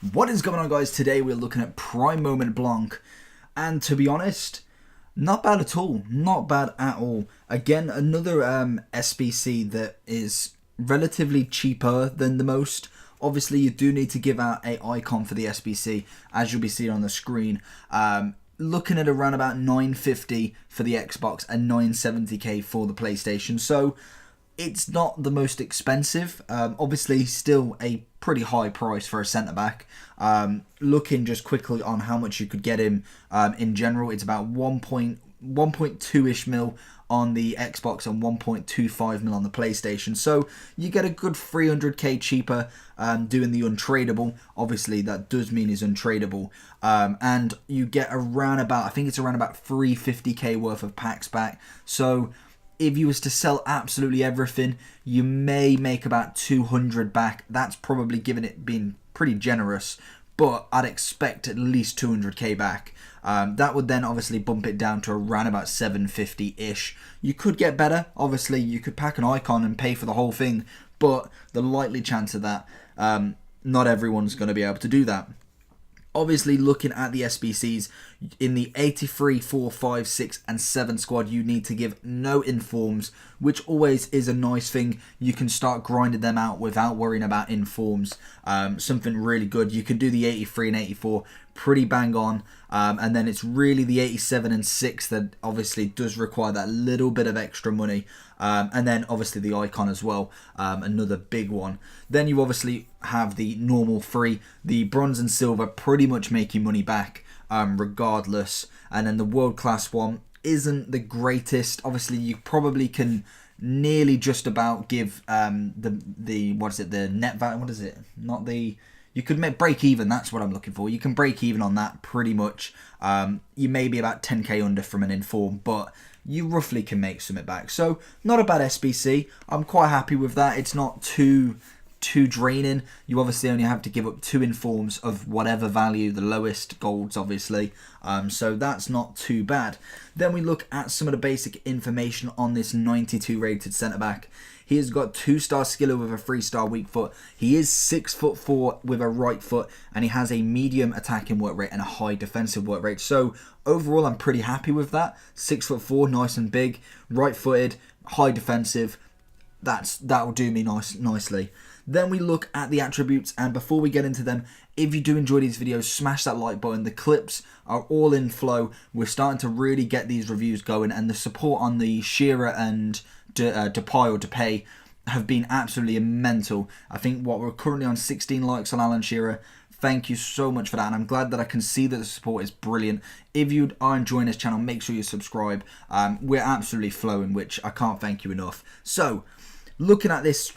What is going on, guys? Today we're looking at Prime Moment Blanc, and to be honest, not bad at all. Not bad at all. Again, another SBC that is relatively cheaper than the most. Obviously, you do need to give out a icon for the SBC, as you'll be seeing on the screen. Looking at around about $950 for the Xbox and $970k for the PlayStation. So it's not the most expensive. Obviously, still a pretty high price for a centre back. Looking just quickly on how much you could get him in general, it's about 1.2-ish mil on the Xbox and 1.25 mil on the PlayStation. So you get a good 300k cheaper doing the untradeable. Obviously, that does mean he's untradeable. And you get around about, I think it's around about 350k worth of packs back. So if you was to sell absolutely everything, you may make about 200 back. That's probably given it being pretty generous, but I'd expect at least 200k back. That would then obviously bump it down to around about 750-ish. You could get better. Obviously, you could pack an icon and pay for the whole thing, but the likely chance of that, not everyone's going to be able to do that. Obviously, looking at the SBCs, in the 83, 4, 5, 6 and 7 squad, you need to give no informs, which always is a nice thing. You can start grinding them out without worrying about informs. Something really good. You can do the 83 and 84 pretty bang on. And then it's really the 87 and 6 that obviously does require that little bit of extra money. And then obviously the icon as well, another big one. Then you obviously have the normal 3, the bronze and silver pretty much make you money back regardless. And then the world class one isn't the greatest. Obviously you probably can nearly just about give the what is it, the net value, what is it, not the, you could make break even, that's what I'm looking for. You can break even on that pretty much. You may be about 10k under from an inform, but you roughly can make something back. So not a bad SBC. I'm quite happy with that. It's not too draining. You obviously only have to give up 2 informs of whatever value, the lowest golds obviously. So that's not too bad. Then we look at some of the basic information on this 92 rated centre back. He has got 2-star skiller with a 3-star weak foot. He is 6'4" with a right foot, and he has a medium attacking work rate and a high defensive work rate. So overall, I'm pretty happy with that. 6'4", nice and big, right-footed, high defensive. That will do me nicely. Then we look at the attributes, and before we get into them, if you do enjoy these videos, smash that like button. The clips are all in flow. We're starting to really get these reviews going, and the support on the Shearer and Depay have been absolutely mental. I think we're currently on 16 likes on Alan Shearer. Thank you so much for that, and I'm glad that I can see that the support is brilliant. If you are enjoying this channel, make sure you subscribe. We're absolutely flowing, which I can't thank you enough. So, looking at this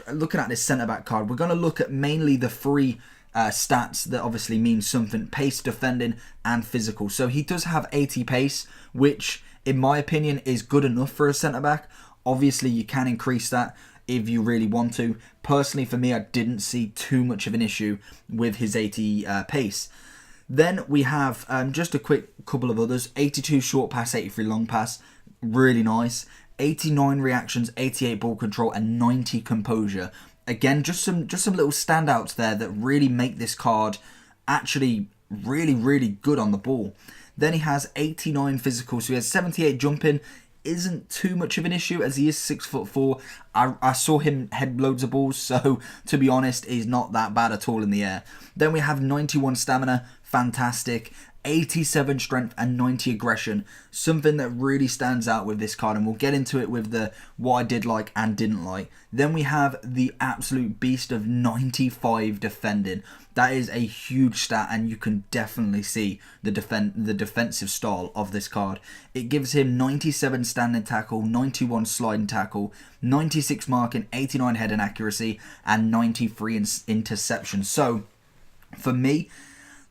centre back card, we're going to look at mainly the 3 stats that obviously mean something: pace, defending, and physical. So he does have 80 pace, which in my opinion is good enough for a centre back. Obviously, you can increase that if you really want to. Personally, for me, I didn't see too much of an issue with his 80 pace. Then we have just a quick couple of others: 82 short pass, 83 long pass, really nice. 89 reactions, 88 ball control, and 90 composure. Again, just some little standouts there that really make this card actually really good on the ball. Then he has 89 physical, so he has 78 jumping. Isn't too much of an issue as he is 6'4". I saw him head loads of balls, so to be honest, he's not that bad at all in the air. Then we have 91 stamina, fantastic. 87 strength and 90 aggression, something that really stands out with this card, and we'll get into it with the what I did like and didn't like. Then we have the absolute beast of 95 defending. That is a huge stat, and you can definitely see the defensive style of this card. It gives him 97 standing tackle, 91 sliding tackle, 96 marking, 89 heading accuracy, and 93 interception. So for me,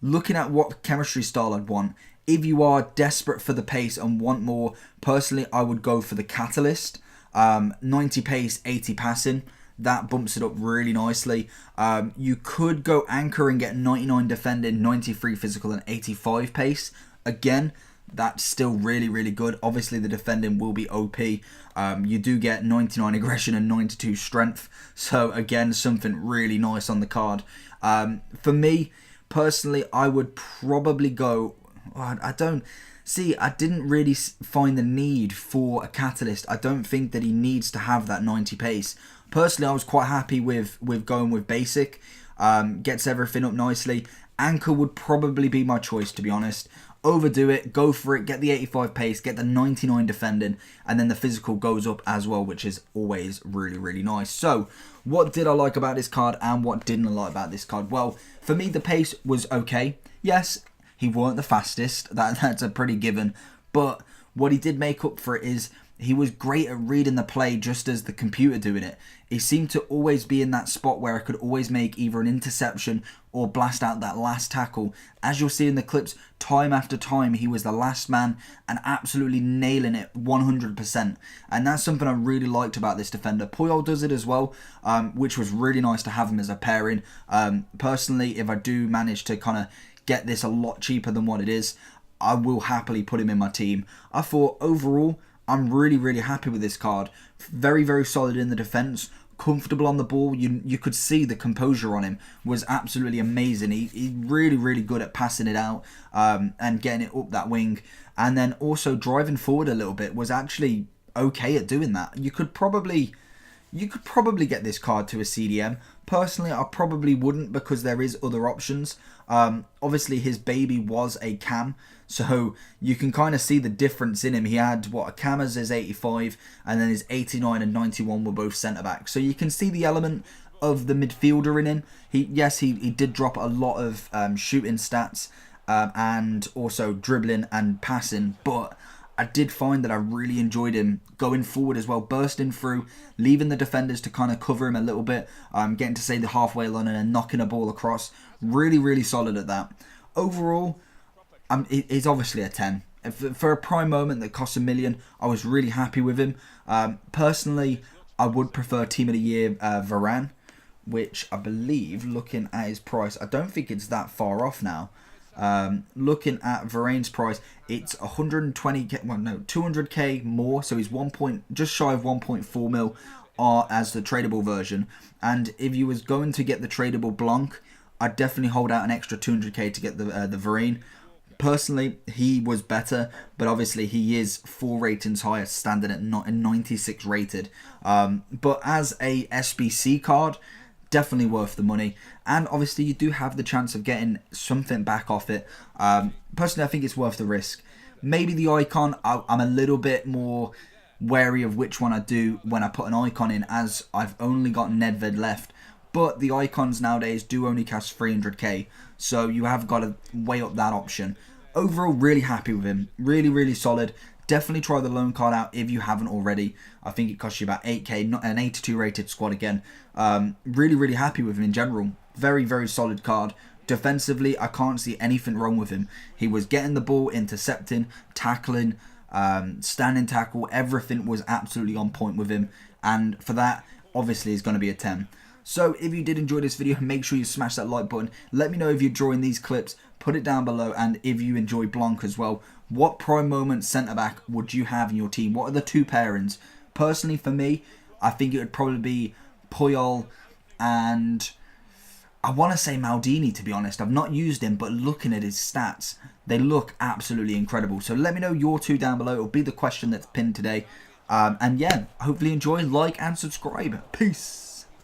looking at what chemistry style I'd want, if you are desperate for the pace and want more, personally I would go for the Catalyst. 90 pace, 80 passing. That bumps it up really nicely. You could go Anchor and get 99 defending, 93 physical, and 85 pace. Again, that's still really good. Obviously, the defending will be OP. You do get 99 aggression and 92 strength. So, again, something really nice on the card. For me, Personally, I would probably go... I don't... See, I didn't really find the need for a catalyst. I don't think that he needs to have that 90 pace. Personally, I was quite happy with going with basic. Gets everything up nicely. Anchor would probably be my choice, to be honest. Overdo it, go for it, get the 85 pace, get the 99 defending, and then the physical goes up as well, which is always really, really nice. So, what did I like about this card and what didn't I like about this card? Well, for me, the pace was okay. Yes, he weren't the fastest, that's a pretty given, but what he did make up for it is he was great at reading the play just as the computer doing it. He seemed to always be in that spot where I could always make either an interception or blast out that last tackle. As you'll see in the clips, time after time, he was the last man and absolutely nailing it 100%. And that's something I really liked about this defender. Puyol does it as well, which was really nice to have him as a pairing. Personally, if I do manage to kind of get this a lot cheaper than what it is, I will happily put him in my team. I thought overall, I'm really, really happy with this card. Very, very solid in the defense. Comfortable on the ball. You could see the composure on him was absolutely amazing. He really, really good at passing it out and getting it up that wing. And then also driving forward a little bit was actually okay at doing that. You could probably get this card to a CDM. Personally, I probably wouldn't because there is other options. Obviously, his baby was a cam, so you can kind of see the difference in him. He had, a cam as his 85, and then his 89 and 91 were both centre-back. So you can see the element of the midfielder in him. He did drop a lot of shooting stats and also dribbling and passing, but I did find that I really enjoyed him going forward as well, bursting through, leaving the defenders to kind of cover him a little bit, getting to say the halfway line and then knocking a ball across. Really, really solid at that. Overall, he's obviously a 10. For a prime moment that costs $1 million, I was really happy with him. Personally, I would prefer Team of the Year Varane, which I believe, looking at his price, I don't think it's that far off now. Looking at Varane's price, it's 120k, well no, 200k more, so he's just shy of 1.4 mil as the tradable version. And if you was going to get the tradable Blanc, I'd definitely hold out an extra 200k to get the Varane. Personally, he was better, but obviously he is 4 ratings higher, standing at 96 rated. But as a SBC card, definitely worth the money, and obviously you do have the chance of getting something back off it. Personally, I think it's worth the risk. Maybe the icon, I'm a little bit more wary of which one I do when I put an icon in, as I've only got Nedved left, but the icons nowadays do only cost 300k, so you have got to weigh up that option. Overall, really happy with him, really, really solid. Definitely try the loan card out if you haven't already. I think it costs you about 8k, not an 82 rated squad again. Really, really happy with him in general. Very, very solid card. Defensively, I can't see anything wrong with him. He was getting the ball, intercepting, tackling, standing tackle. Everything was absolutely on point with him. And for that, obviously, he's going to be a 10. So if you did enjoy this video, make sure you smash that like button. Let me know if you're enjoying these clips. Put it down below, and if you enjoy Blanc as well. What prime moment centre-back would you have in your team? What are the 2 pairings? Personally, for me, I think it would probably be Puyol and I want to say Maldini, to be honest. I've not used him, but looking at his stats, they look absolutely incredible. So let me know your 2 down below. It'll be the question that's pinned today. And yeah, hopefully enjoy, like, and subscribe. Peace.